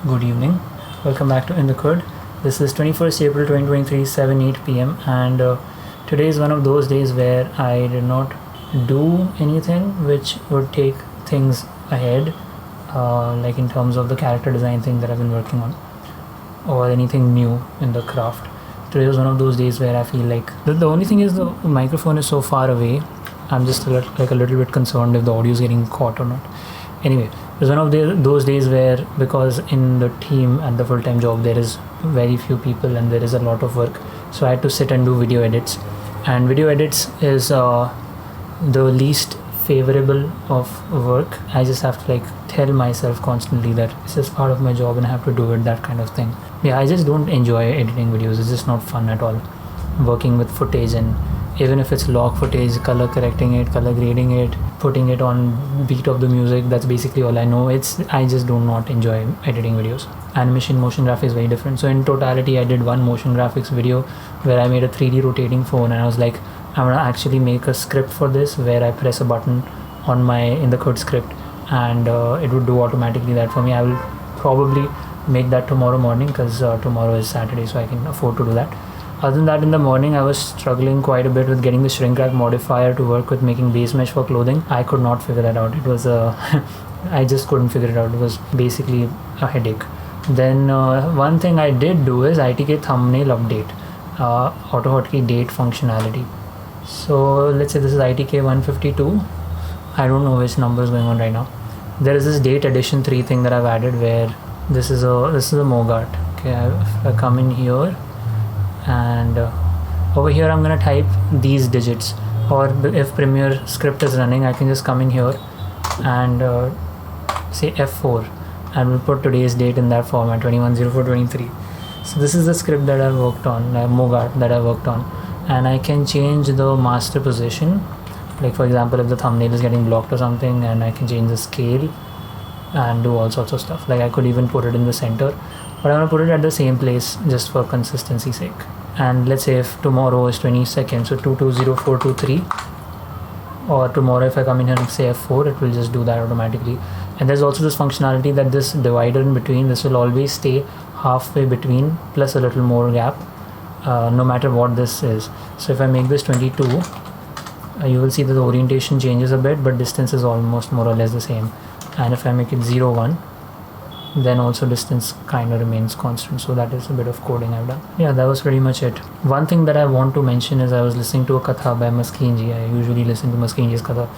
Good evening. Welcome back to inthekhud. This is 21st April 2023, 7:08 p.m. and today is one of those days where I did not do anything which would take things ahead, like in terms of the character design thing that I've been working on, or anything new in the craft. Today was one of those days where I feel like the only thing is the microphone is so far away. I'm just a little bit concerned if the audio is getting caught or not. Anyway, it was one of those days where, because in the team at the full-time job there is very few people and there is a lot of work, so I had to sit and do video edits. And video edits is the least favorable of work. I just have to tell myself constantly that this is part of my job and I have to do it, that kind of thing. Yeah, I just don't enjoy editing videos. It's just not fun at all. Working with footage, and even if it's log footage, color correcting it, color grading it, putting it on beat of the music, that's basically all I know. I just do not enjoy editing videos. Animation, motion graphics is very different. So in totality, I did one motion graphics video where I made a 3D rotating phone, and I was like, I'm gonna actually make a script for this where I press a button on my inthekhud script and it would do automatically that for me. I will probably make that tomorrow morning because tomorrow is Saturday, so I can afford to do that. Other than that, in the morning I was struggling quite a bit with getting the shrink wrap modifier to work with making base mesh for clothing. I could not figure that out. It was I just couldn't figure it out. It was basically a headache. Then one thing I did do is ITK thumbnail update, auto hotkey date functionality. So let's say this is ITK 152. I don't know which number is going on right now. There is this date edition 3 thing that I've added where this is a Mogart. Okay, if I come in here, and over here I'm gonna type these digits, or if Premiere script is running, I can just come in here and say F4 and we'll put today's date in that format, 21/04/23. So this is the script that I worked on, Mogart that I worked on, and I can change the master position. Like for example, if the thumbnail is getting blocked or something, and I can change the scale and do all sorts of stuff. Like I could even put it in the center, but I'm gonna put it at the same place just for consistency's sake. And let's say if tomorrow is 22nd, so 22/04/23, or tomorrow if I come in here and say F4, it will just do that automatically. And there's also this functionality that this divider in between, this will always stay halfway between plus a little more gap, no matter what this is. So if I make this 22, you will see that the orientation changes a bit, but distance is almost more or less the same. And if I make it 0, 1, then also distance kind of remains constant. So that is a bit of coding I've done. Yeah, that was pretty much it. One thing that I want to mention is I was listening to a katha by Maskeen Ji. I usually listen to Maskeen Ji's katha.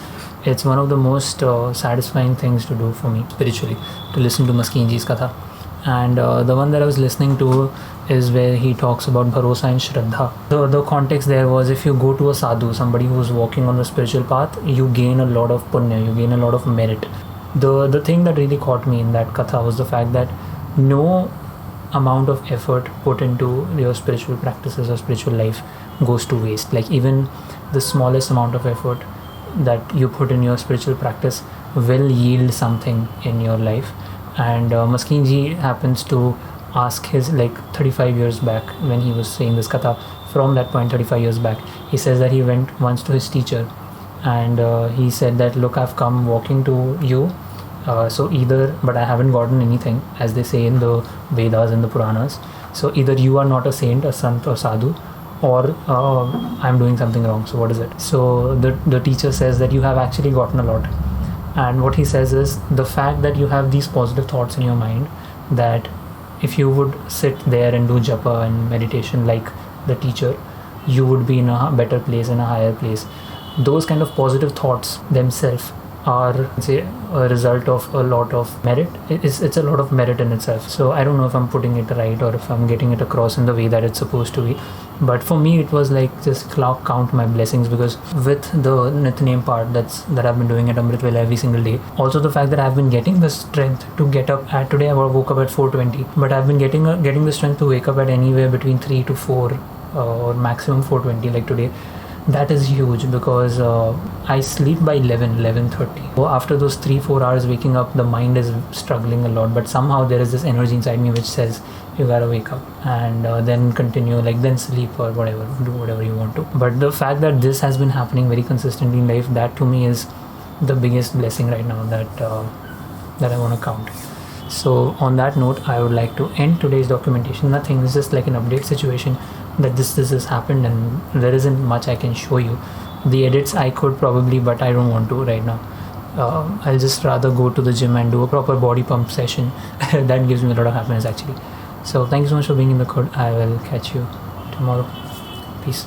It's one of the most satisfying things to do for me spiritually, to listen to Maskeen Ji's katha. And the one that I was listening to is where he talks about bharosa and shraddha. The context there was, if you go to a sadhu, somebody who's walking on the spiritual path, you gain a lot of punya, you gain a lot of merit. The thing that really caught me in that katha was the fact that no amount of effort put into your spiritual practices or spiritual life goes to waste. Like even the smallest amount of effort that you put in your spiritual practice will yield something in your life. And Maskeen Ji happens to ask his 35 years back when he was saying this katha. From that point, 35 years back, he says that he went once to his teacher, and he said that, look, I've come walking to you, so either, but I haven't gotten anything, as they say in the Vedas and the Puranas. So either you are not a saint, a sant or sadhu, or I'm doing something wrong. So what is it? So the teacher says that you have actually gotten a lot. And what he says is the fact that you have these positive thoughts in your mind, that if you would sit there and do japa and meditation like the teacher, you would be in a better place, in a higher place. Those kind of positive thoughts themselves are, say, a result of a lot of merit. It's a lot of merit in itself. So I don't know if I'm putting it right or if I'm getting it across in the way that it's supposed to be. But for me, it was like just count my blessings, because with the Nitnem part that I've been doing at Amrit Vela every single day, also the fact that I've been getting the strength to get up at, today I woke up at 4:20, but I've been getting the strength to wake up at anywhere between 3 to 4 or maximum 4:20 like today. That is huge, because I sleep by 11:30. So after those 3-4 hours waking up, the mind is struggling a lot, but somehow there is this energy inside me which says you gotta wake up and then continue, then sleep or whatever, do whatever you want to. But the fact that this has been happening very consistently in life, that to me is the biggest blessing right now that I want to count. So on that note, I would like to end today's documentation. Nothing, it's just like an update situation that this has happened, and there isn't much I can show you. The edits I could probably, but I don't want to right now. I'll just rather go to the gym and do a proper body pump session. That gives me a lot of happiness actually. So thank you so much for being in the code. I will catch you tomorrow. Peace.